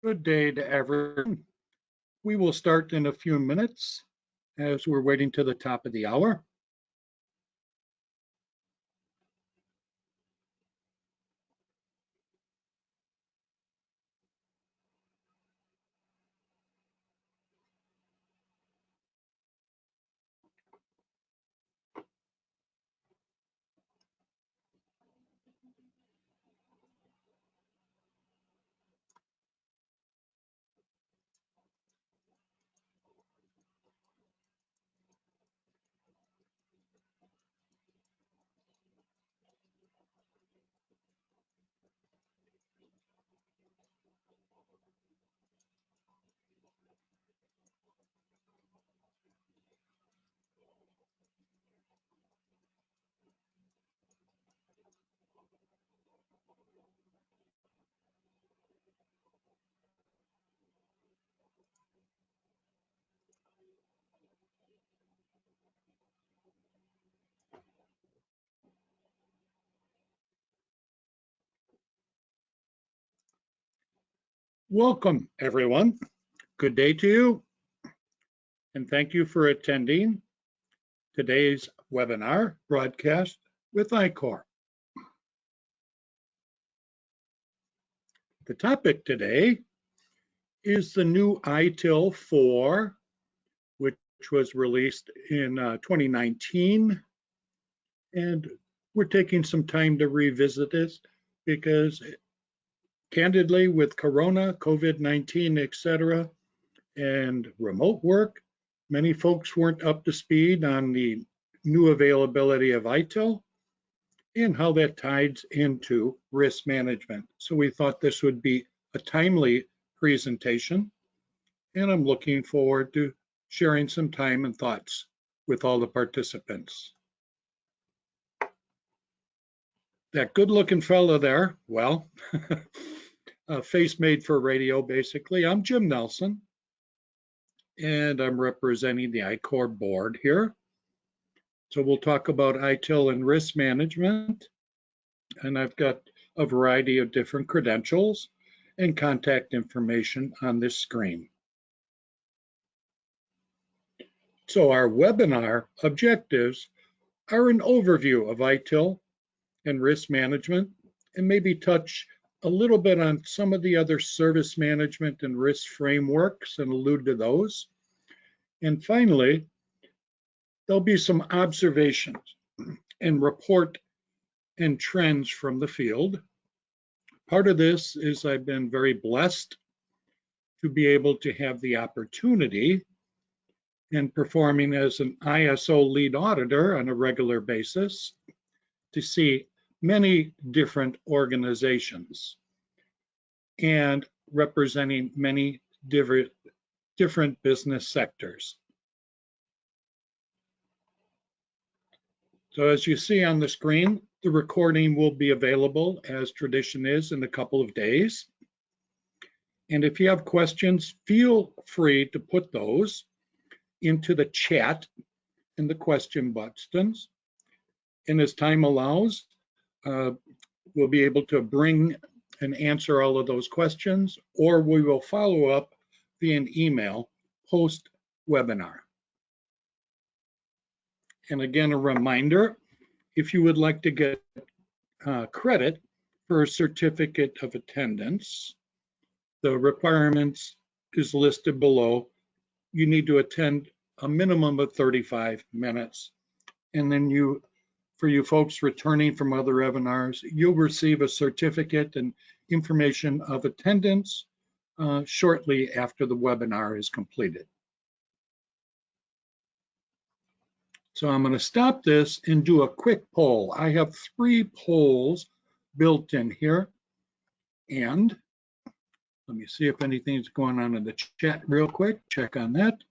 Good day to everyone. We will start in a few minutes as we're waiting to the top of the hour. Welcome, everyone. Good day to you, and thank you for attending today's webinar broadcast with ICOR. The topic today is the new ITIL 4, which was released in 2019, and we're taking some time to revisit this because candidly, with Corona, COVID-19, etc., and remote work, many folks weren't up to speed on the new availability of ITIL and how that ties into risk management. So we thought this would be a timely presentation, and I'm looking forward to sharing some time and thoughts with all the participants. That good-looking fella there, well, a face made for radio, basically. I'm Jim Nelson, and I'm representing the ICOR board here. So we'll talk about ITIL and risk management, and I've got a variety of different credentials and contact information on this screen. So our webinar objectives are an overview of ITIL and risk management, and maybe touch a little bit on some of the other service management and risk frameworks and allude to those. And finally, there'll be some observations and report and trends from the field. Part of this is I've been very blessed to be able to have the opportunity in performing as an ISO lead auditor on a regular basis to see many different organizations and representing many different business sectors. So as you see on the screen, the recording will be available as tradition is in a couple of days. And if you have questions, feel free to put those into the chat in the question buttons. And as time allows, we'll be able to bring and answer all of those questions, or we will follow up via an email post-webinar. And again, a reminder, if you would like to get credit for a certificate of attendance, the requirements is listed below. You need to attend a minimum of 35 minutes. And then for you folks returning from other webinars, you'll receive a certificate and information of attendance shortly after the webinar is completed. So I'm going to stop this and do a quick poll. I have 3 polls built in here. And let me see if anything's going on in the chat real quick. Check on that.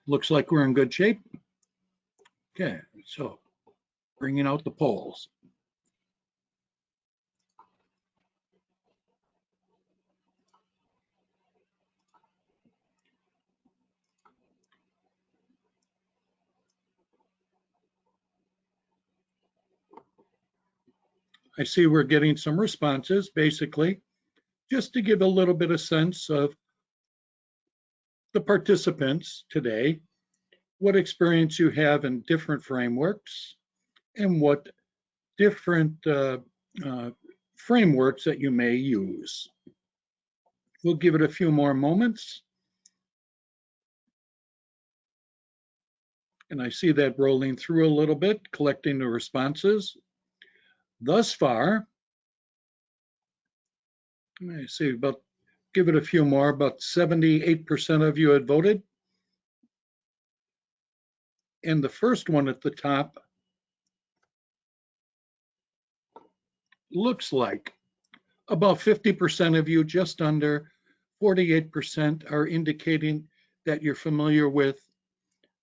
Looks like we're in good shape. Okay, so bringing out the polls. I see we're getting some responses, basically, just to give a little bit of sense of the participants today, what experience you have in different frameworks, and what different frameworks that you may use. We'll give it a few more moments. And I see that rolling through a little bit, collecting the responses. Thus far, I see give it a few more, about 78% of you had voted. And the first one at the top looks like about 50% of you, just under 48%, are indicating that you're familiar with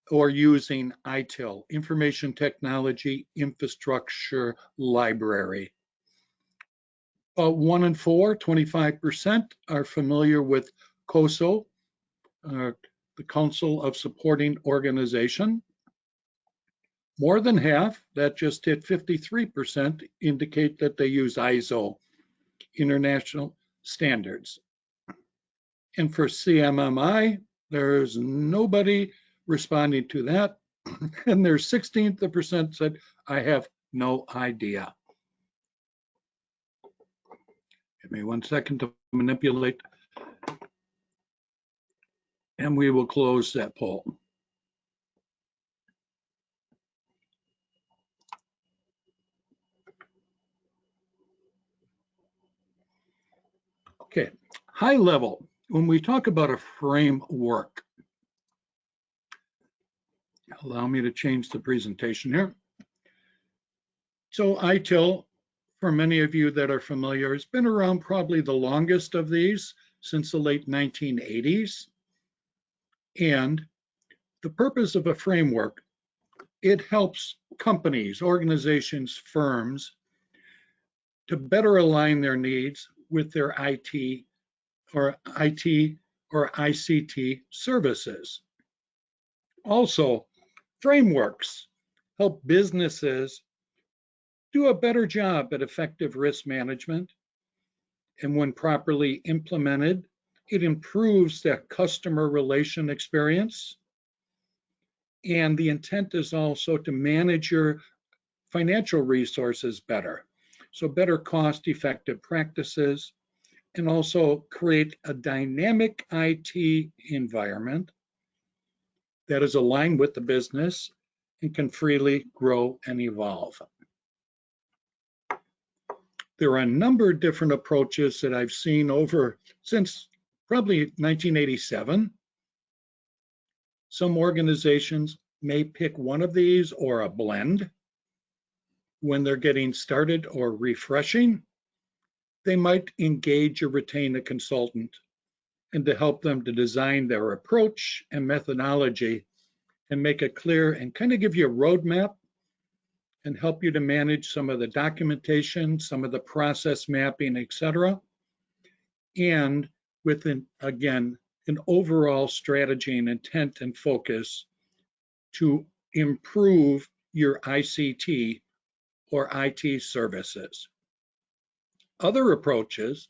or using ITIL, Information Technology Infrastructure Library. 1 in 4, 25%, are familiar with COSO, the Council of Supporting Organization. More than half, that just hit 53%, indicate that they use ISO, International Standards. And for CMMI, there's nobody responding to that. And there's 16% said, I have no idea. Give me 1 second to manipulate. And we will close that poll. Okay, high level, when we talk about a framework, allow me to change the presentation here. So ITIL, for many of you that are familiar, has been around probably the longest of these since the late 1980s. And the purpose of a framework, it helps companies, organizations, firms to better align their needs with their IT or ICT services. Also, frameworks help businesses do a better job at effective risk management. And when properly implemented, it improves the customer relation experience. And the intent is also to manage your financial resources better. So better cost-effective practices, and also create a dynamic IT environment that is aligned with the business and can freely grow and evolve. There are a number of different approaches that I've seen since probably 1987. Some organizations may pick one of these or a blend. When they're getting started or refreshing, they might engage or retain a consultant and to help them to design their approach and methodology and make it clear and kind of give you a roadmap and help you to manage some of the documentation, some of the process mapping, etc. And with, again, an overall strategy and intent and focus to improve your ICT or IT services. Other approaches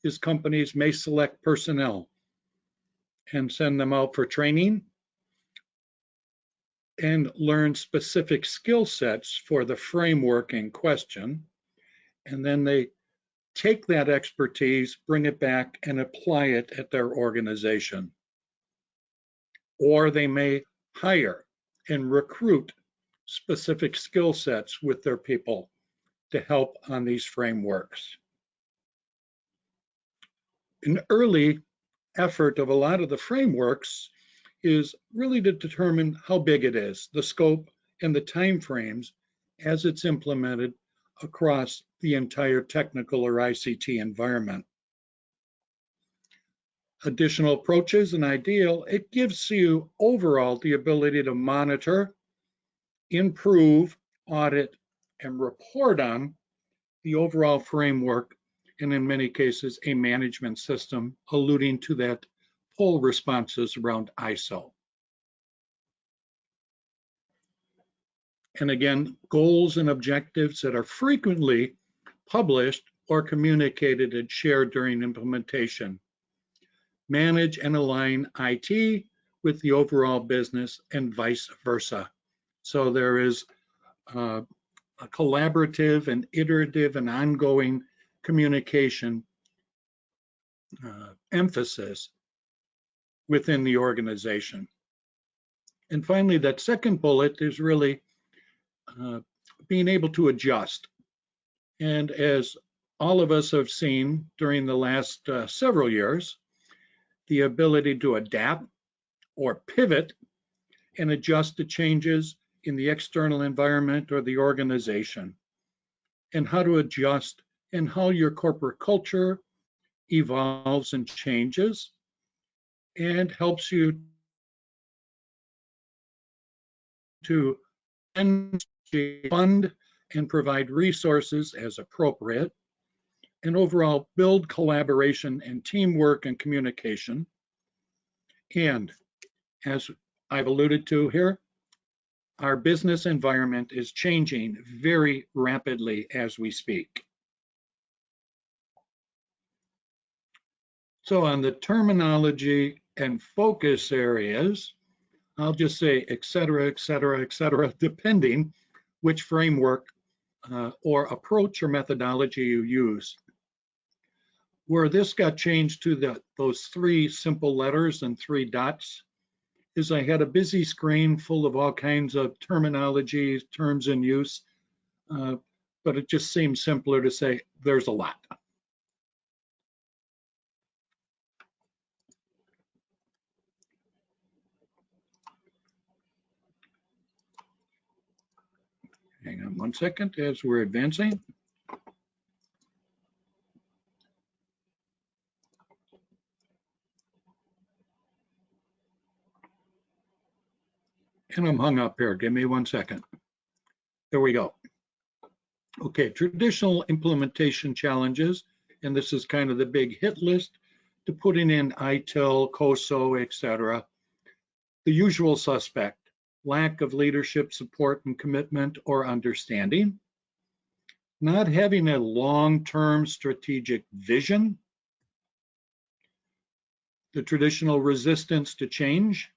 is companies may select personnel and send them out for training and learn specific skill sets for the framework in question. And then they take that expertise, bring it back and apply it at their organization. Or they may hire and recruit specific skill sets with their people to help on these frameworks. An early effort of a lot of the frameworks is really to determine how big it is, the scope and the time frames as it's implemented across the entire technical or ICT environment. Additional approaches and ideal, it gives you overall the ability to monitor, improve, audit, and report on the overall framework, and in many cases, a management system, alluding to that poll responses around ISO. And again, goals and objectives that are frequently published or communicated and shared during implementation. Manage and align IT with the overall business and vice versa. So there is a collaborative and iterative and ongoing communication emphasis within the organization. And finally, that second bullet is really being able to adjust. And as all of us have seen during the last several years, the ability to adapt or pivot and adjust to changes in the external environment or the organization, and how to adjust and how your corporate culture evolves and changes and helps you to fund and provide resources as appropriate, and overall build collaboration and teamwork and communication. And as I've alluded to here, our business environment is changing very rapidly as we speak. So on the terminology and focus areas, I'll just say et cetera, et cetera, et cetera, depending which framework or approach or methodology you use. Where this got changed to those 3 simple letters and 3 dots is I had a busy screen full of all kinds of terminology, terms in use, but it just seems simpler to say there's a lot. Hang on one second as we're advancing. And I'm hung up here. Give me one second. There we go. Okay, traditional implementation challenges, and this is kind of the big hit list to putting in ITIL, COSO, etc. The usual suspect, lack of leadership support and commitment or understanding, not having a long-term strategic vision, the traditional resistance to change,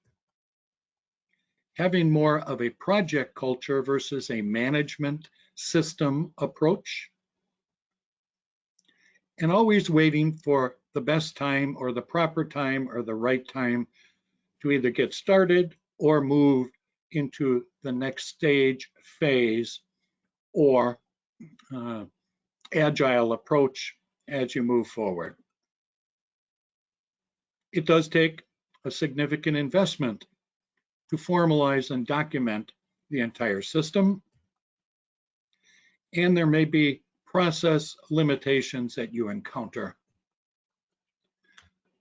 having more of a project culture versus a management system approach, and always waiting for the best time or the proper time or the right time to either get started or move into the next stage, phase, or agile approach as you move forward. It does take a significant investment to formalize and document the entire system, and there may be process limitations that you encounter.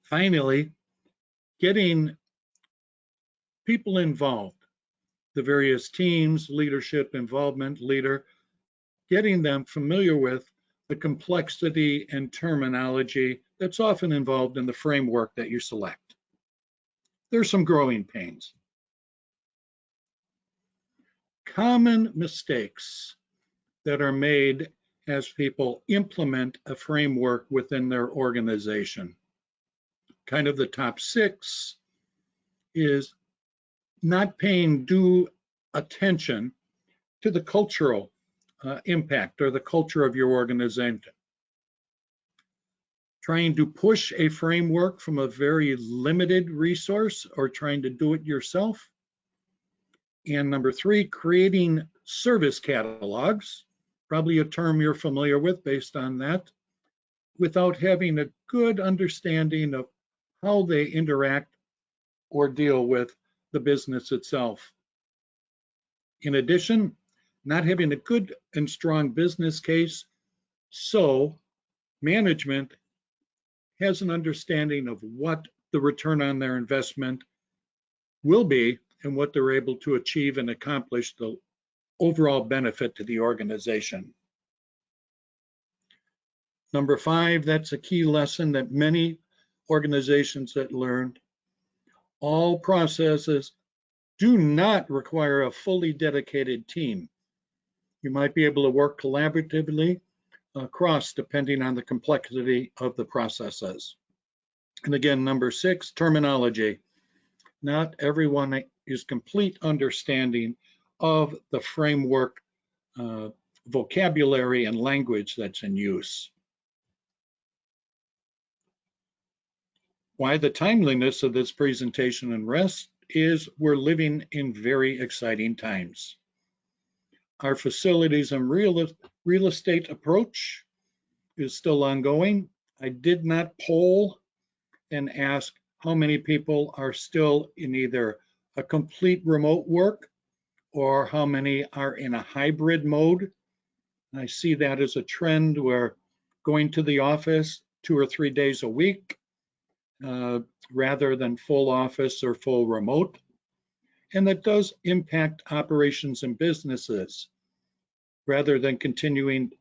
Finally, getting people involved, the various teams, leadership, involvement, leader, getting them familiar with the complexity and terminology that's often involved in the framework that you select. There's some growing pains. Common mistakes that are made as people implement a framework within their organization. Kind of the top 6 is not paying due attention to the cultural impact or the culture of your organization. Trying to push a framework from a very limited resource or trying to do it yourself. And number 3, creating service catalogs, probably a term you're familiar with based on that, without having a good understanding of how they interact or deal with the business itself. In addition, not having a good and strong business case, so management has an understanding of what the return on their investment will be and what they're able to achieve and accomplish, the overall benefit to the organization. Number 5, that's a key lesson that many organizations that learned. All processes do not require a fully dedicated team. You might be able to work collaboratively across depending on the complexity of the processes. And again, number 6, terminology. Not everyone is complete understanding of the framework, vocabulary, and language that's in use. Why the timeliness of this presentation and rest is we're living in very exciting times. Our facilities and real estate approach is still ongoing. I did not poll and ask how many people are still in either a complete remote work or how many are in a hybrid mode. I see that as a trend where going to the office 2 or 3 days a week rather than full office or full remote. And that does impact operations and businesses. Rather than continuing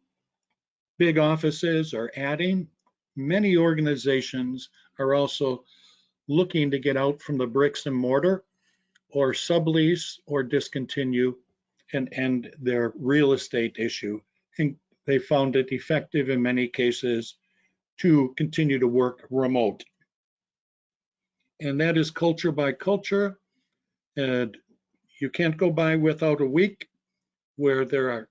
big offices or adding, many organizations are also looking to get out from the bricks and mortar or sublease or discontinue and end their real estate issue. And they found it effective in many cases to continue to work remote. And that is culture by culture. And you can't go by without a week where there are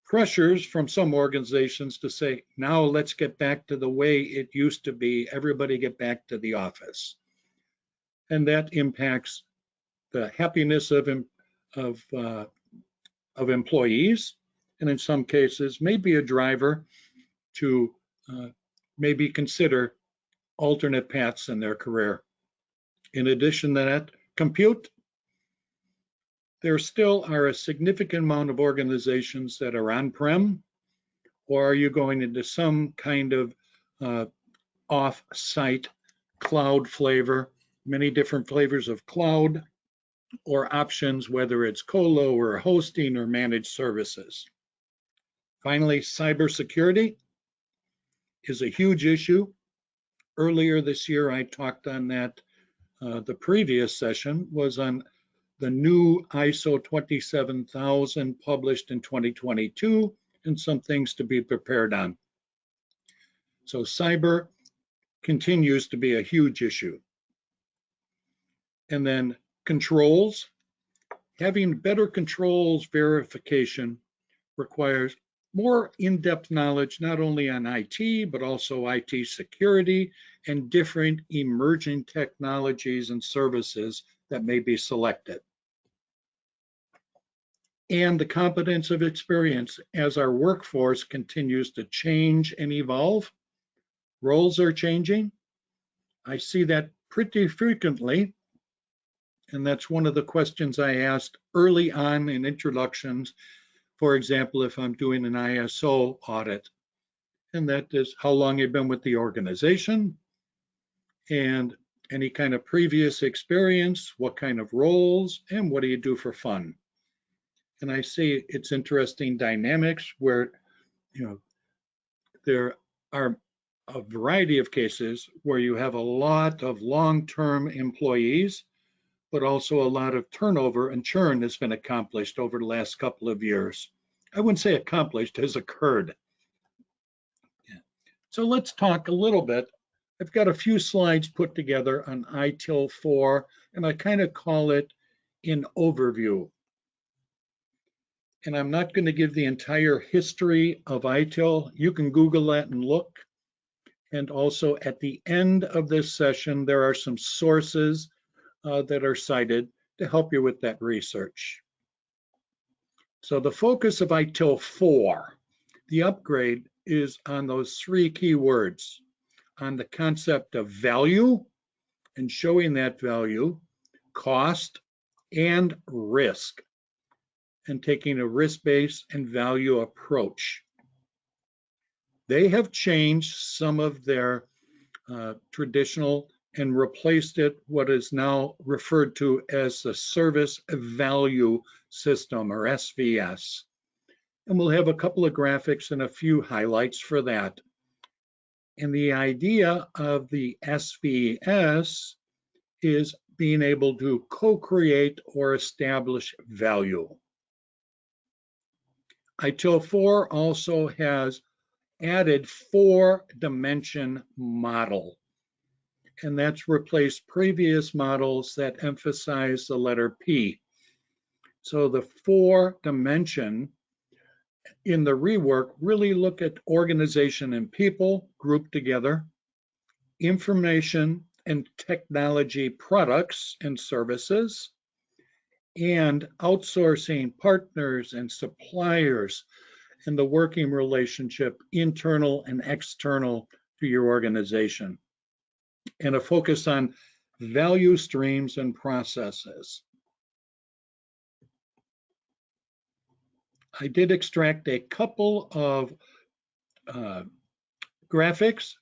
pressures from some organizations to say, now let's get back to the way it used to be, everybody get back to the office. And that impacts the happiness of employees, and in some cases may be a driver to maybe consider alternate paths in their career. In addition to that, compute. There still are a significant amount of organizations that are on-prem, or are you going into some kind of off-site cloud flavor, many different flavors of cloud or options, whether it's colo or hosting or managed services. Finally, cybersecurity is a huge issue. Earlier this year, I talked on that. The previous session was on the new ISO 27000 published in 2022 and some things to be prepared on. So cyber continues to be a huge issue. And then controls. Having better controls verification requires more in-depth knowledge, not only on IT, but also IT security and different emerging technologies and services that may be selected. And the competence of experience as our workforce continues to change and evolve. Roles are changing. I see that pretty frequently. And that's one of the questions I asked early on in introductions. For example, if I'm doing an ISO audit, and that is how long you've been with the organization and any kind of previous experience, what kind of roles, and what do you do for fun? And I see it's interesting dynamics where, there are a variety of cases where you have a lot of long-term employees, but also a lot of turnover and churn has been accomplished over the last couple of years. I wouldn't say accomplished, has occurred. Yeah. So let's talk a little bit. I've got a few slides put together on ITIL 4, and I kind of call it an overview. And I'm not going to give the entire history of ITIL. You can Google that and look. And also at the end of this session, there are some sources that are cited to help you with that research. So the focus of ITIL 4, the upgrade, is on those 3 key words, on the concept of value and showing that value, cost, and risk, and taking a risk-based and value approach. They have changed some of their traditional and replaced it what is now referred to as the service value system, or SVS. And we'll have a couple of graphics and a few highlights for that. And the idea of the SVS is being able to co-create or establish value. ITIL 4 also has added 4-dimension model, and that's replaced previous models that emphasize the letter P. So the 4-dimension in the rework really look at organization and people grouped together, information and technology products and services, and outsourcing partners and suppliers, and the working relationship internal and external to your organization, and a focus on value streams and processes. I did extract a couple of graphics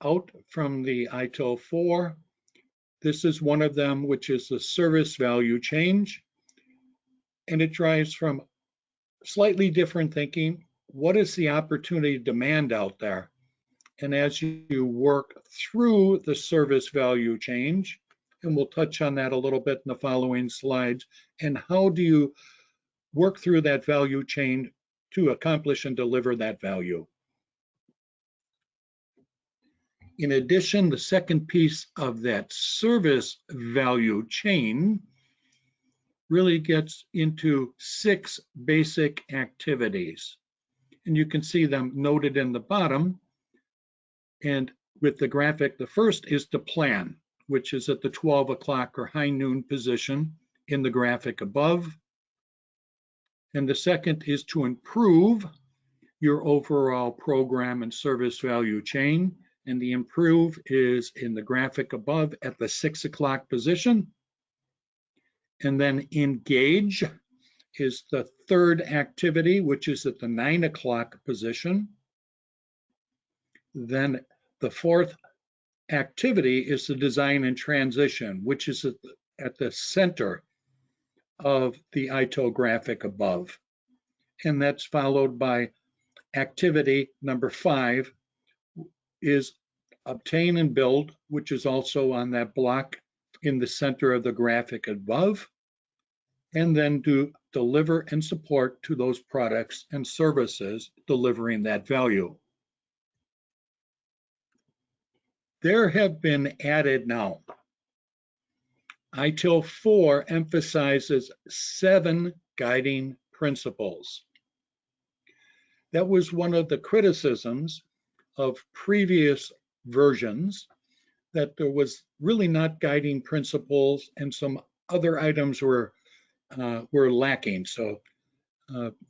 out from the ITIL 4. This is one of them, which is the service value change. And it drives from slightly different thinking. What is the opportunity demand out there? And as you work through the service value change, and we'll touch on that a little bit in the following slides, and how do you work through that value chain to accomplish and deliver that value. In addition, the second piece of that service value chain really gets into 6 basic activities. And you can see them noted in the bottom. And with the graphic, the first is to plan, which is at the 12 o'clock or high noon position in the graphic above. And the second is to improve your overall program and service value chain. And the improve is in the graphic above at the 6 o'clock position. And then engage is the third activity, which is at the 9 o'clock position. Then the fourth activity is the design and transition, which is at the center of the ITIL graphic above. And that's followed by activity number 5 is obtain and build, which is also on that block in the center of the graphic above. And then do deliver and support to those products and services delivering that value. There have been added now. ITIL 4 emphasizes 7 guiding principles. That was one of the criticisms of previous versions, that there was really not guiding principles and some other items were lacking. So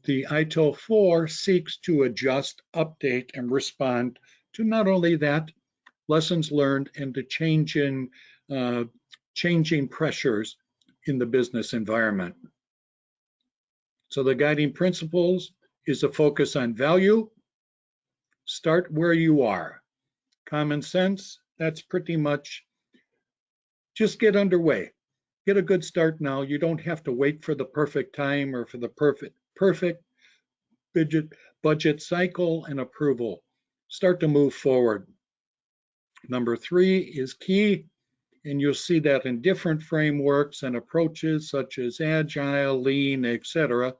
the ITIL 4 seeks to adjust, update, and respond to not only that, lessons learned and to changing pressures in the business environment. So the guiding principles is a focus on value. Start where you are. Common sense, that's pretty much just get underway. Get a good start now. You don't have to wait for the perfect time or for the perfect budget cycle and approval. Start to move forward. Number 3 is key, and you'll see that in different frameworks and approaches such as Agile, Lean, etc.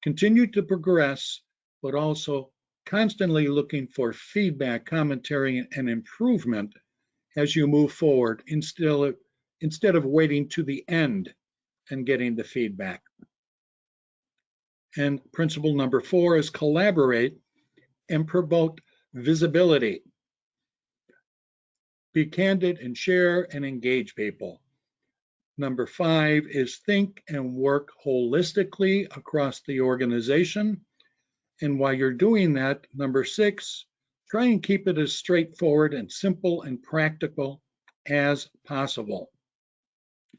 Continue to progress, but also constantly looking for feedback, commentary, and improvement as you move forward instead of waiting to the end and getting the feedback. And principle number 4 is collaborate and promote visibility. Be candid and share and engage people. Number 5 is think and work holistically across the organization. And while you're doing that, number 6, try and keep it as straightforward and simple and practical as possible.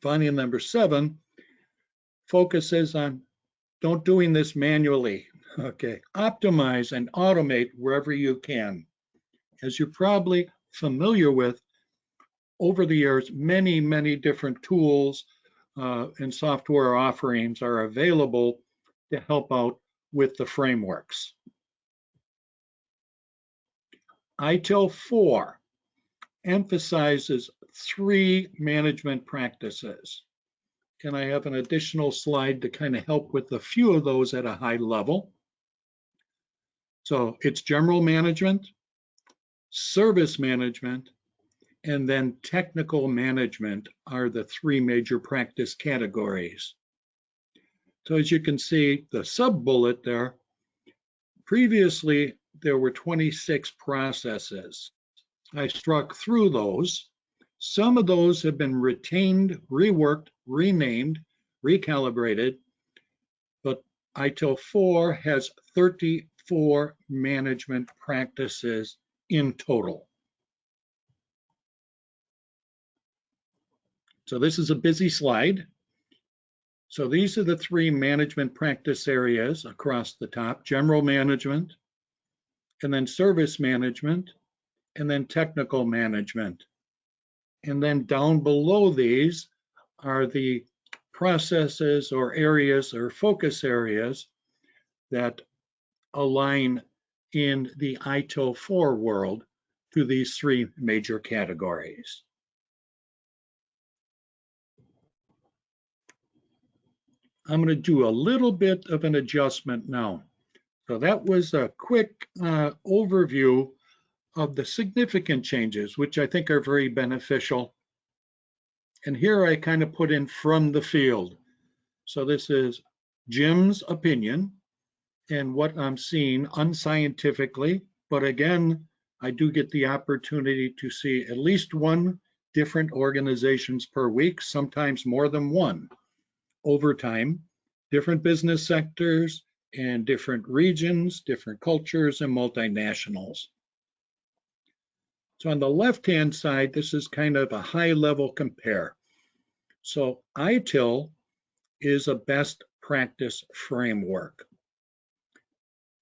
Finally, number 7 focuses on don't doing this manually. Okay, optimize and automate wherever you can. As you're probably familiar with, over the years, many different tools and software offerings are available to help out with the frameworks. ITIL 4 emphasizes 3 management practices. And I have an additional slide to kind of help with a few of those at a high level. So it's general management, service management, and then technical management are the three major practice categories. So as you can see, the sub-bullet there, previously there were 26 processes. I struck through those. Some of those have been retained, reworked, renamed, recalibrated, but ITIL 4 has 34 management practices in total. So this is a busy slide. So these are the three management practice areas across the top: general management, and then service management, and then technical management. And then down below these are the processes or areas or focus areas that align in the ITIL 4 world to these three major categories. I'm going to do a little bit of an adjustment now. So that was a quick overview of the significant changes, which I think are very beneficial. And here I kind of put in from the field. So this is Jim's opinion and what I'm seeing unscientifically. But again, I do get the opportunity to see at least one different organizations per week, sometimes more than one over time, different business sectors and different regions, different cultures, and multinationals. So on the left-hand side, this is kind of a high-level compare. So ITIL is a best practice framework.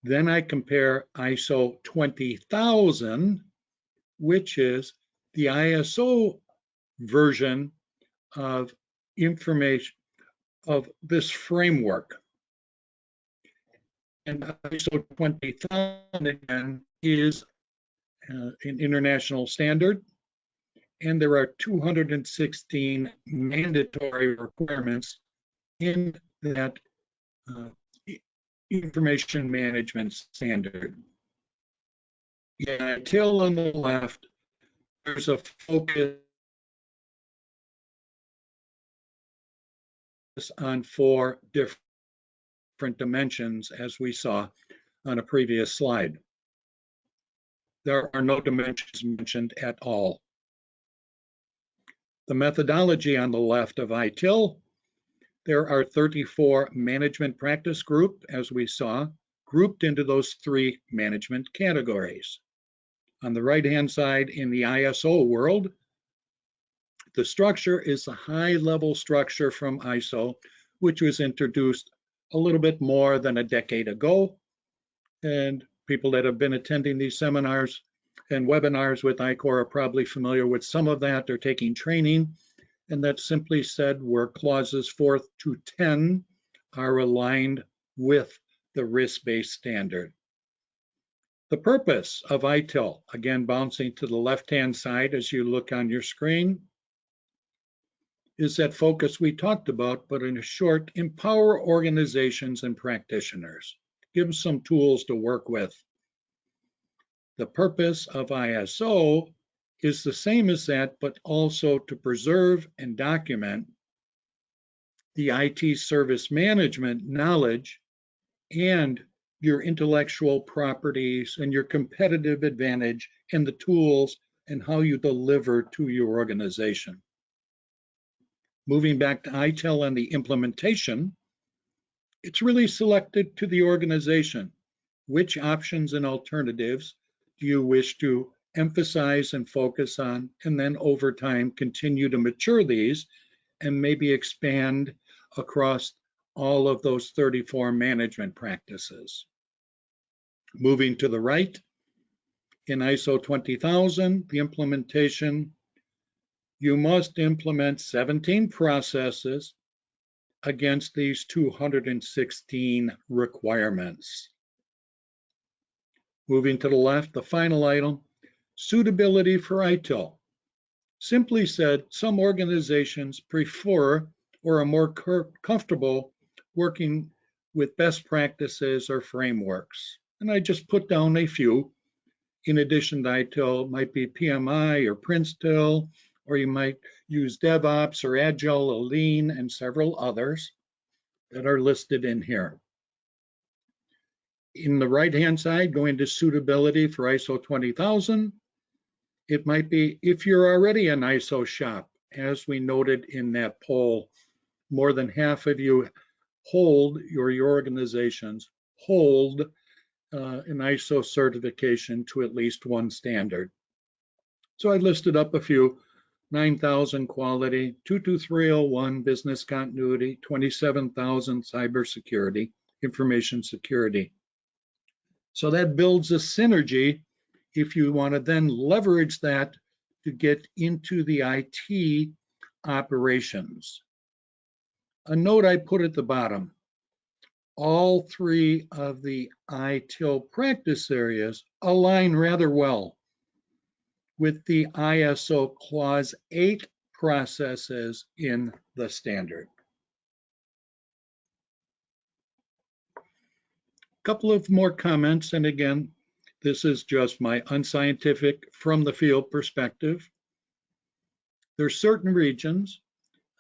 Then I compare ISO 20000, which is the ISO version of information of this framework. And ISO 20000 again is an international standard, and there are 216 mandatory requirements in that information management standard. Yeah, ITIL on the left, there's a focus on 4 different dimensions, as we saw on a previous slide. There are no dimensions mentioned at all. The methodology on the left of ITIL, there are 34 management practice groups, as we saw, grouped into those 3 management categories. On the right-hand side, in the ISO world, the structure is a high-level structure from ISO, which was introduced a little bit more than a decade ago. And people that have been attending these seminars and webinars with ICOR are probably familiar with some of that. They're taking training. And that simply said where clauses 4 to 10 are aligned with the risk-based standard. The purpose of ITIL, again bouncing to the left-hand side as you look on your screen, is that focus we talked about, but in a short, empower organizations and practitioners. Give them some tools to work with. The purpose of ISO is the same as that, but also to preserve and document the IT service management knowledge and your intellectual properties and your competitive advantage and the tools and how you deliver to your organization. Moving back to ITIL and the implementation, it's really selected to the organization. Which options and alternatives do you wish to emphasize and focus on, and then over time continue to mature these and maybe expand across all of those 34 management practices. Moving to the right, in ISO 20000, the implementation, you must implement 17 processes against these 216 requirements. Moving to the left, the final item, suitability for ITIL. Simply said, some organizations prefer or are more comfortable working with best practices or frameworks. And I just put down a few. In addition to ITIL, might be PMI or PrinceTIL, or you might use DevOps or Agile or Lean and several others that are listed in here. In the right-hand side, going to suitability for ISO 20000, it might be if you're already an ISO shop, as we noted in that poll, more than half of you hold, your organizations hold an ISO certification to at least one standard. So I listed up a few: 9,000 quality, 22301 business continuity, 27,000 cybersecurity, information security. So that builds a synergy if you want to then leverage that to get into the IT operations. A note I put at the bottom: all three of the ITIL practice areas align rather well with the ISO Clause 8 processes in the standard. A couple of more comments, and again, this is just my unscientific from the field perspective. There's certain regions,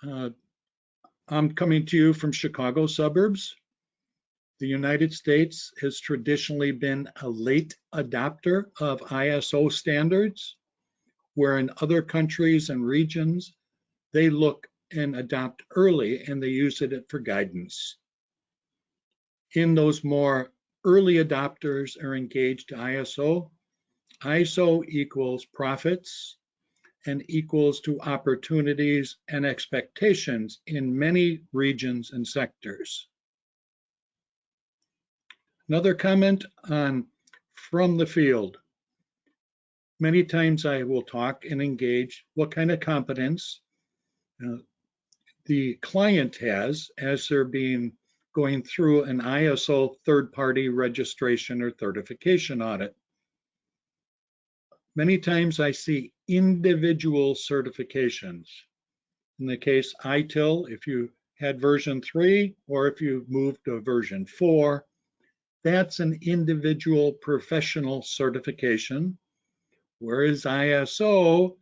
I'm coming to you from Chicago suburbs. The United States has traditionally been a late adopter of ISO standards, where in other countries and regions, they look and adopt early and they use it for guidance. In those more early adopters are engaged to ISO. ISO equals profits and equals to opportunities and expectations in many regions and sectors. Another comment on from the field. Many times I will talk and engage what kind of competence the client has as they're going through an ISO third-party registration or certification audit. Many times I see individual certifications. In the case ITIL, if you had version 3 or if you moved to version 4, that's an individual professional certification, whereas ISO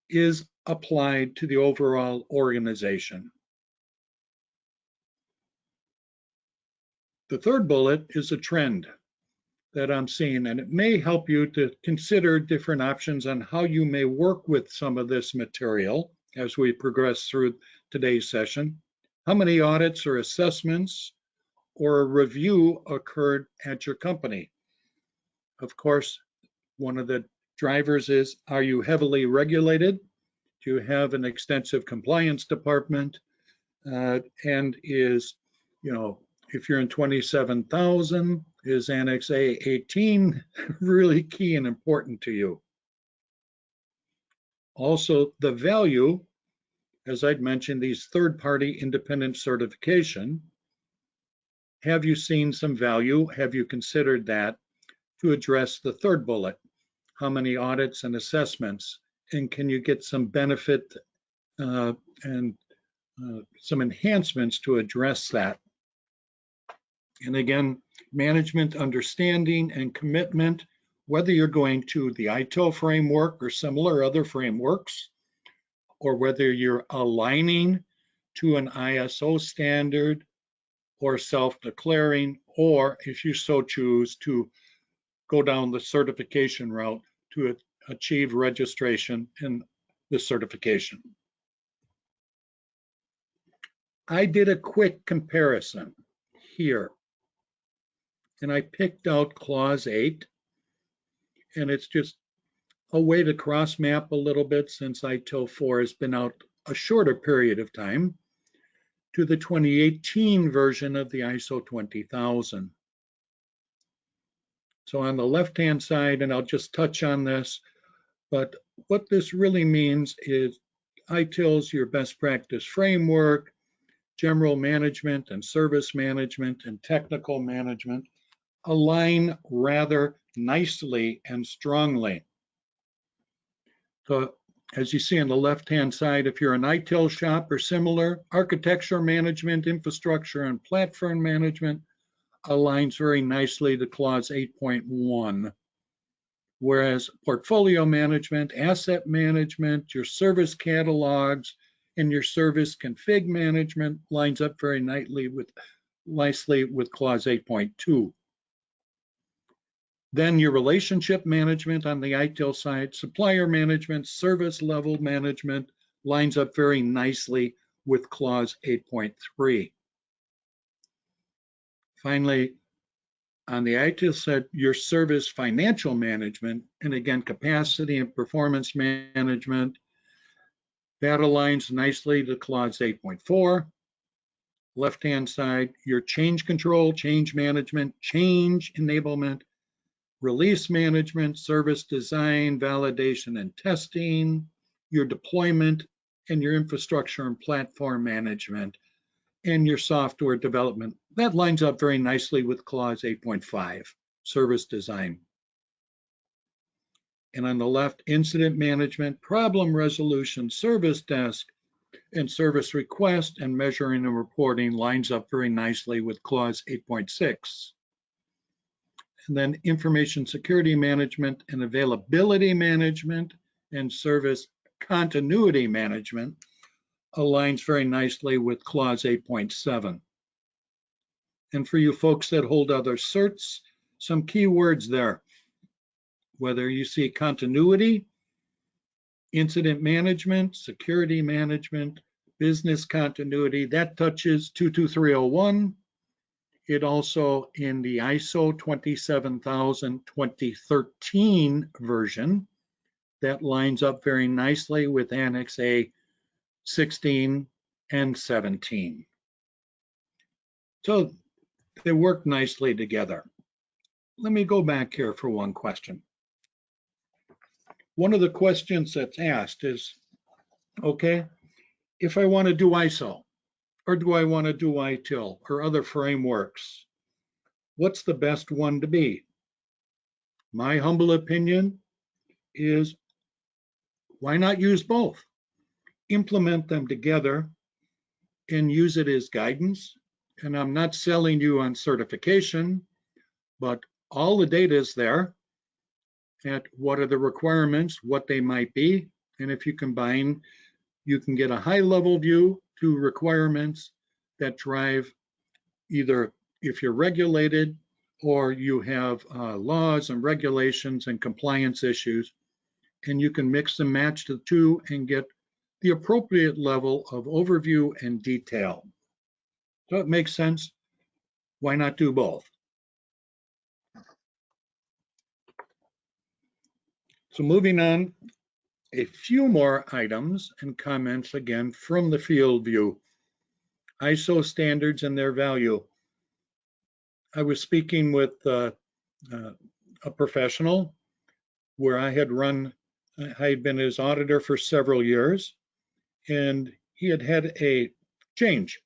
is applied to the overall organization. The third bullet is a trend that I'm seeing, and it may help you to consider different options on how you may work with some of this material as we progress through today's session. How many audits or assessments or a review occurred at your company? Of course, one of the drivers is, are you heavily regulated? Do you have an extensive compliance department? And is, if you're in 27,000, is Annex A18 really key and important to you? Also, the value, as I'd mentioned, these third-party independent certification. Have you seen some value? Have you considered that to address the third bullet? How many audits and assessments? And can you get some benefit and some enhancements to address that? And again, management understanding and commitment, whether you're going to the ITIL framework or similar other frameworks, or whether you're aligning to an ISO standard or self-declaring, or if you so choose to go down the certification route to achieve registration in the certification. I did a quick comparison here, and I picked out Clause 8, and it's just a way to cross-map a little bit since ITIL 4 has been out a shorter period of time to the 2018 version of the ISO 20000. So on the left-hand side, and I'll just touch on this, but what this really means is ITIL's your best practice framework, general management and service management and technical management align rather nicely and strongly. So as you see on the left-hand side, if you're an ITIL shop or similar, architecture management, infrastructure and platform management aligns very nicely to clause 8.1. Whereas portfolio management, asset management, your service catalogs, and your service config management lines up very nicely with clause 8.2. Then your relationship management on the ITIL side, supplier management, service level management lines up very nicely with clause 8.3. Finally, on the ITIL side, your service financial management, and again, capacity and performance management, that aligns nicely to clause 8.4. Left-hand side, your change control, change management, change enablement, release management, service design, validation and testing, your deployment, and your infrastructure and platform management, and your software development. That lines up very nicely with clause 8.5, service design. And on the left, incident management, problem resolution, service desk, and service request and measuring and reporting lines up very nicely with clause 8.6. And then information security management and availability management and service continuity management aligns very nicely with clause 8.7. And for you folks that hold other certs, some key words there. Whether you see continuity, incident management, security management, business continuity, that touches 22301. It also in the ISO 27000-2013 version, that lines up very nicely with Annex A 16 and 17. So they work nicely together. Let me go back here for one question. One of the questions that's asked is, okay, if I want to do ISO, or do I want to do ITIL or other frameworks, what's the best one to be? My humble opinion is, why not use both? Implement them together and use it as guidance. And I'm not selling you on certification, but all the data is there at what are the requirements, what they might be. And if you combine, you can get a high level view to requirements that drive either if you're regulated or you have laws and regulations and compliance issues, and you can mix and match the two and get the appropriate level of overview and detail. So it makes sense. Why not do both? So moving on, a few more items and comments again from the field view. ISO standards and their value. I was speaking with a professional where I had been his auditor for several years, and he had a change.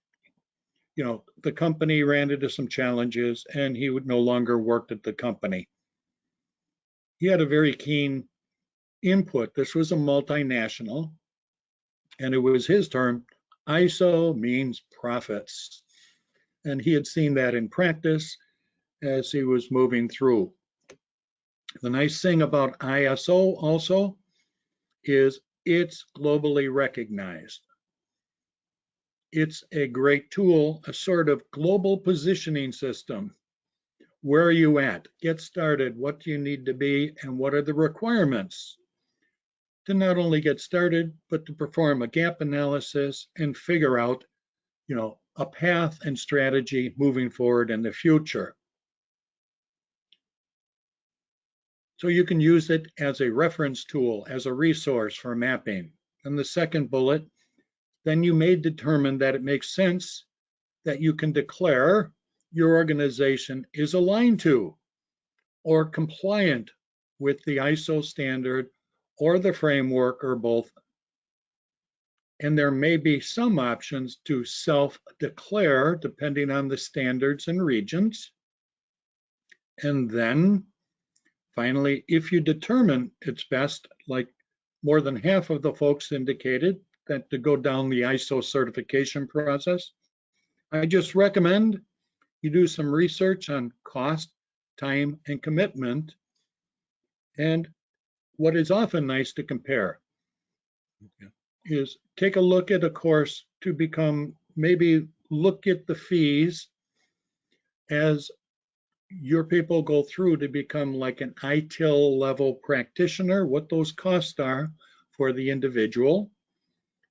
You know, the company ran into some challenges and he would no longer work at the company. He had a very keen input. This was a multinational, and it was his term, ISO means profits. And he had seen that in practice as he was moving through. The nice thing about ISO also is it's globally recognized. It's a great tool, a sort of global positioning system. Where are you at? Get started. What do you need to be? And what are the requirements to not only get started, but to perform a gap analysis and figure out, you know, a path and strategy moving forward in the future. So you can use it as a reference tool, as a resource for mapping. And the second bullet, then you may determine that it makes sense that you can declare your organization is aligned to or compliant with the ISO standard or the framework or both. And there may be some options to self-declare depending on the standards and regions. And then finally, if you determine it's best, like more than half of the folks indicated, that to go down the ISO certification process, I just recommend you do some research on cost, time, and commitment, and what is often nice to compare is take a look at a course to become, maybe look at the fees as your people go through to become like an ITIL level practitioner, what those costs are for the individual,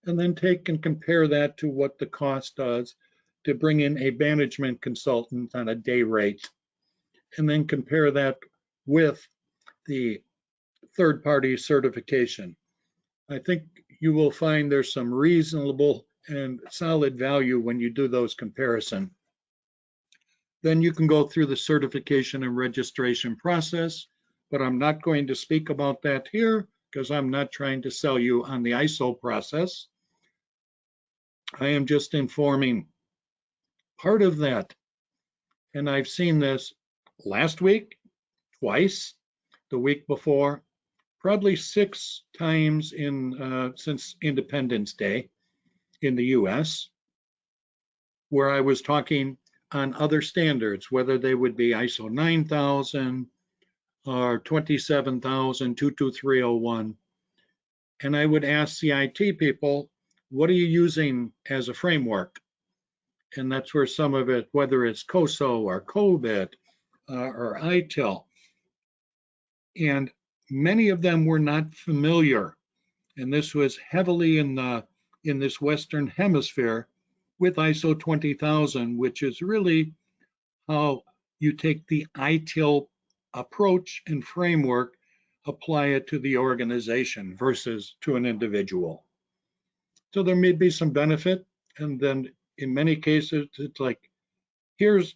and then take and compare that to what the cost does to bring in a management consultant on a day rate, and then compare that with the third-party certification. I think you will find there's some reasonable and solid value when you do those comparisons. Then you can go through the certification and registration process, but I'm not going to speak about that here because I'm not trying to sell you on the ISO process. I am just informing part of that. And I've seen this last week, twice, the week before, probably 6 times since Independence Day in the US, where I was talking on other standards, whether they would be ISO 9000 or 27000, 22301. And I would ask the IT people, what are you using as a framework? And that's where some of it, whether it's COSO or COBIT or ITIL, and many of them were not familiar. And this was heavily in this Western hemisphere with ISO 20000, which is really how you take the ITIL approach and framework, apply it to the organization versus to an individual. So there may be some benefit, and then in many cases, it's like, here's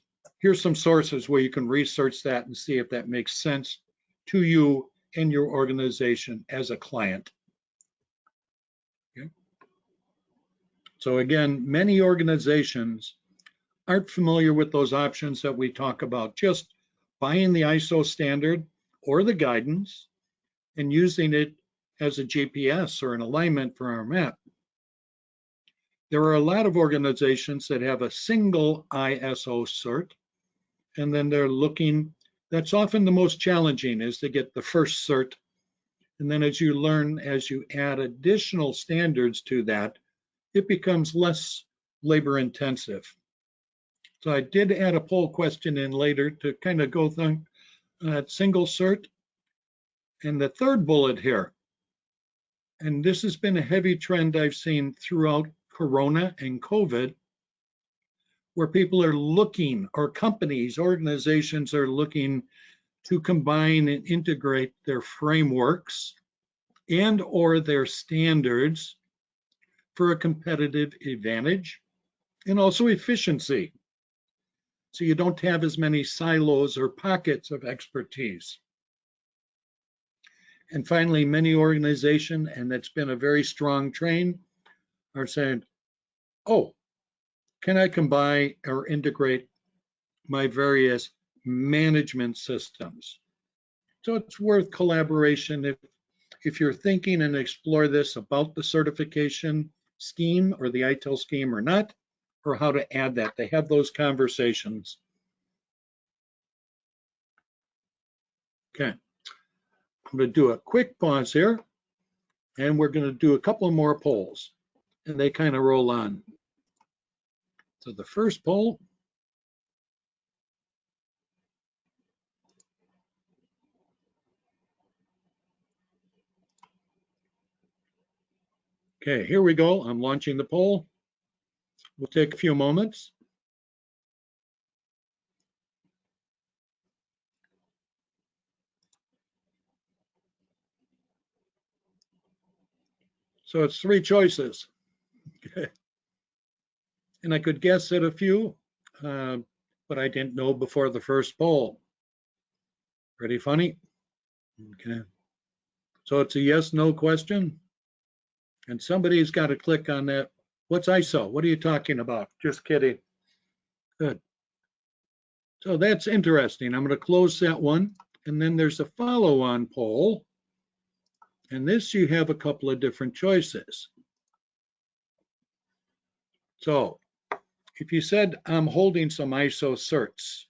some sources where you can research that and see if that makes sense to you and your organization as a client. Okay. So again, many organizations aren't familiar with those options that we talk about, just buying the ISO standard or the guidance and using it as a GPS or an alignment for our map. There are a lot of organizations that have a single ISO cert, and then they're looking, that's often the most challenging, is to get the first cert. And then as you learn, as you add additional standards to that, it becomes less labor intensive. So I did add a poll question in later to kind of go through that single cert. And the third bullet here, and this has been a heavy trend I've seen throughout Corona and COVID, where people are looking, or companies, organizations are looking to combine and integrate their frameworks and or their standards for a competitive advantage and also efficiency. So you don't have as many silos or pockets of expertise. And finally, many organizations, and that's been a very strong trend, are saying, oh, can I combine or integrate my various management systems? So it's worth collaboration if you're thinking and explore this about the certification scheme or the ITIL scheme or not, or how to add that. They have those conversations. Okay, I'm going to do a quick pause here, and we're going to do a couple more polls, and they kind of roll on. So the first poll, okay, here we go. I'm launching the poll. We'll take a few moments. So it's 3 choices. Okay. And I could guess at a few, but I didn't know before the first poll. Pretty funny. Okay. So it's a yes, no question. And somebody's got to click on that. What's ISO? What are you talking about? Just kidding. Good. So that's interesting. I'm going to close that one. And then there's a follow-on poll. And this, you have a couple of different choices. So if you said, I'm holding some ISO certs,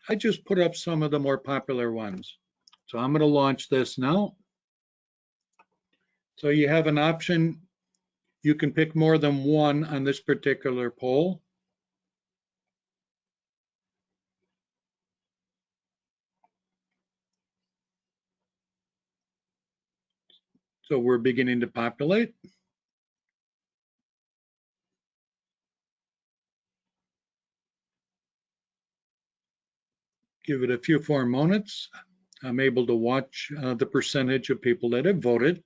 I just put up some of the more popular ones. So I'm going to launch this now. So you have an option. You can pick more than one on this particular poll. So we're beginning to populate. Give it a few more moments. I'm able to watch the percentage of people that have voted.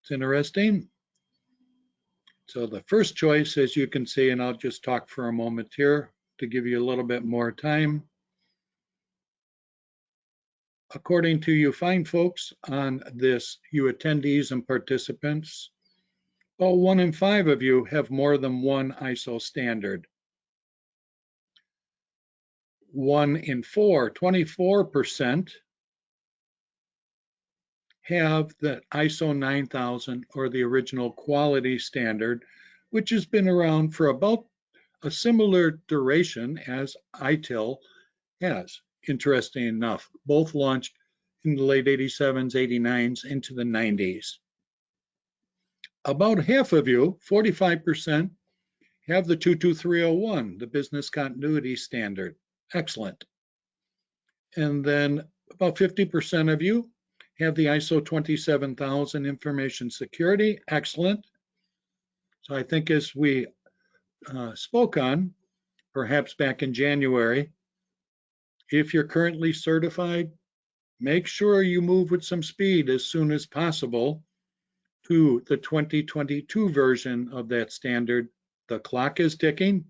It's interesting. So the first choice, as you can see, and I'll just talk for a moment here to give you a little bit more time. According to you fine folks on this, you attendees and participants, well, 1 in 5 of you have more than one ISO standard. 1 in 4, 24%, have the ISO 9000 or the original quality standard, which has been around for about a similar duration as ITIL has. Interesting enough, both launched in the late 87s, 89s, into the 90s. About half of you, 45%, have the 22301, the business continuity standard. Excellent. And then about 50% of you have the ISO 27000 information security. Excellent. So I think as we spoke on, perhaps back in January, if you're currently certified, make sure you move with some speed as soon as possible to the 2022 version of that standard. The clock is ticking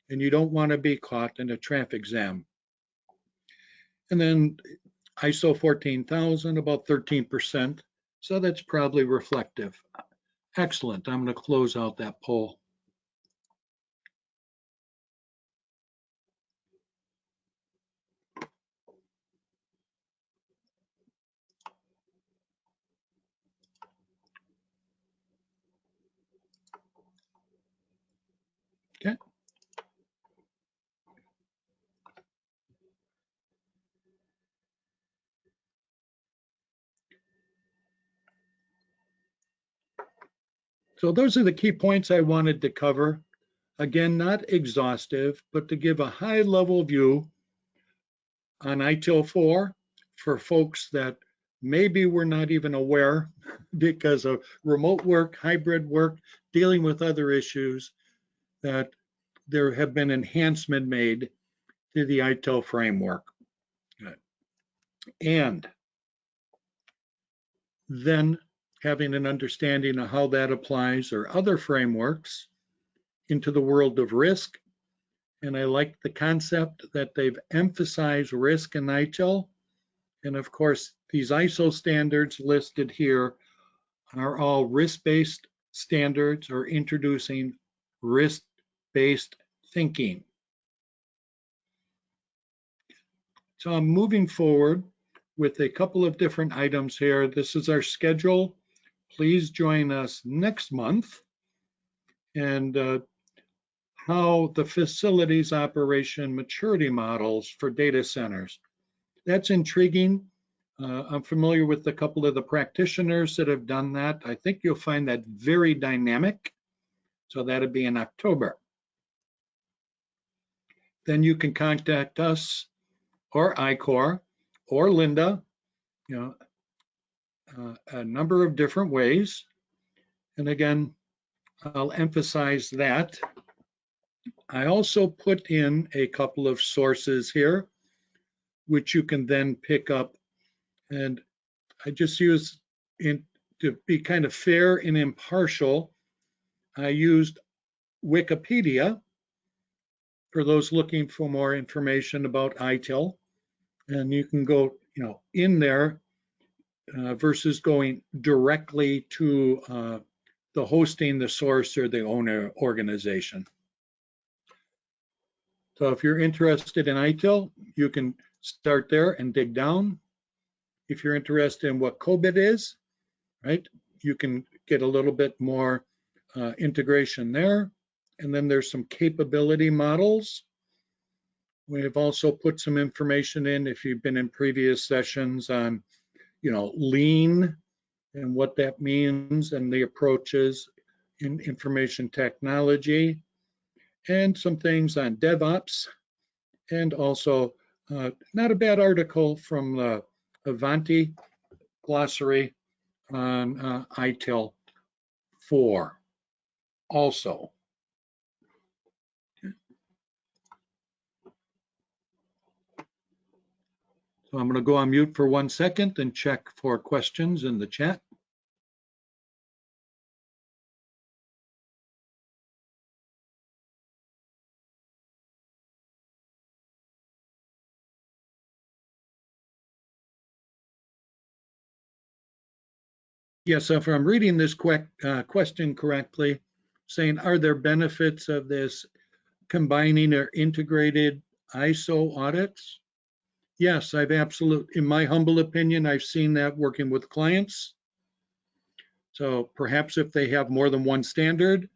and you don't want to be caught in a traffic jam. And then ISO 14000, about 13%. So that's probably reflective. Excellent. I'm going to close out that poll. Okay. So those are the key points I wanted to cover. Again, not exhaustive, but to give a high level view on ITIL 4 for folks that maybe were not even aware because of remote work, hybrid work, dealing with other issues, that there have been enhancements made to the ITIL framework. And then having an understanding of how that applies or other frameworks into the world of risk. And I like the concept that they've emphasized risk in ITIL. And of course, these ISO standards listed here are all risk-based standards or introducing risk-based thinking. So I'm moving forward with a couple of different items here. This is our schedule. Please join us next month. And how the facilities operation maturity models for data centers. That's intriguing. I'm familiar with a couple of the practitioners that have done that. I think you'll find that very dynamic. So that'll be in October. Then you can contact us or ICOR or Linda, a number of different ways. And again, I'll emphasize that. I also put in a couple of sources here, which you can then pick up. And I just use, to be kind of fair and impartial, I used Wikipedia for those looking for more information about ITIL. And you can go, in there versus going directly to the hosting, the source, or the owner organization. So if you're interested in ITIL, you can start there and dig down. If you're interested in what COBIT is, right, you can get a little bit more integration there. And then there's some capability models. We have also put some information in if you've been in previous sessions on, lean and what that means and the approaches in information technology, and some things on DevOps, and also not a bad article from the Avanti glossary on ITIL 4 also. So I'm going to go on mute for 1 second and check for questions in the chat. Yes, if I'm reading this question correctly, saying, are there benefits of this combining or integrated ISO audits? Yes, in my humble opinion, I've seen that working with clients. So perhaps if they have more than one standard,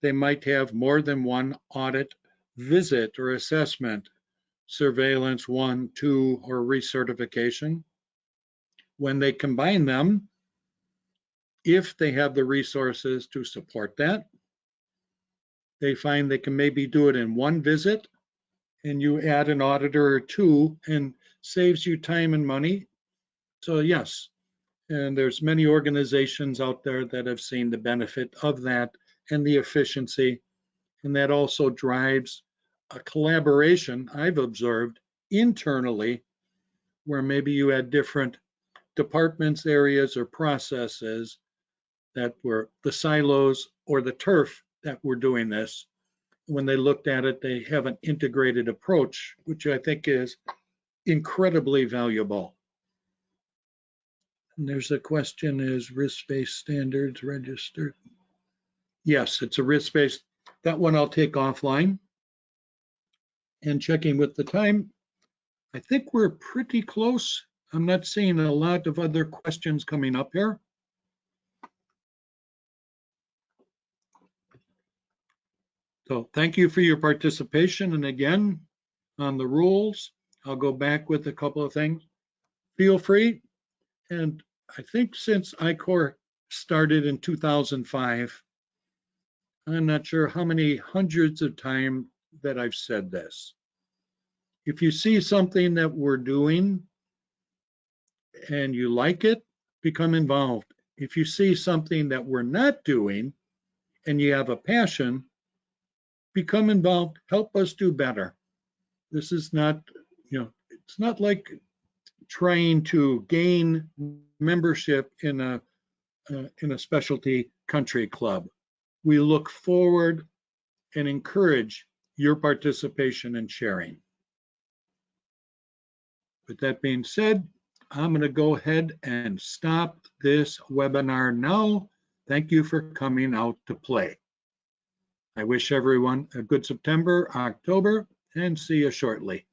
they might have more than one audit visit or assessment, surveillance 1, 2, or recertification. When they combine them, if they have the resources to support that, they find they can maybe do it in one visit, and you add an auditor or two and saves you time and money. So yes, and there's many organizations out there that have seen the benefit of that and the efficiency, and that also drives a collaboration I've observed internally, where maybe you had different departments, areas, or processes that were the silos or the turf that were doing this. When they looked at it, they have an integrated approach, which I think is incredibly valuable. And there's a question, is risk-based standards registered? Yes, it's a risk-based. That one I'll take offline. And checking with the time, I think we're pretty close. I'm not seeing a lot of other questions coming up here. So thank you for your participation. And again, on the rules, I'll go back with a couple of things. Feel free. And I think since ICOR started in 2005, I'm not sure how many hundreds of times that I've said this. If you see something that we're doing and you like it, become involved. If you see something that we're not doing and you have a passion, become involved, help us do better. This is not, it's not like trying to gain membership in a specialty country club. We look forward and encourage your participation and sharing. With that being said, I'm going to go ahead and stop this webinar now. Thank you for coming out to play. I wish everyone a good September, October, and see you shortly.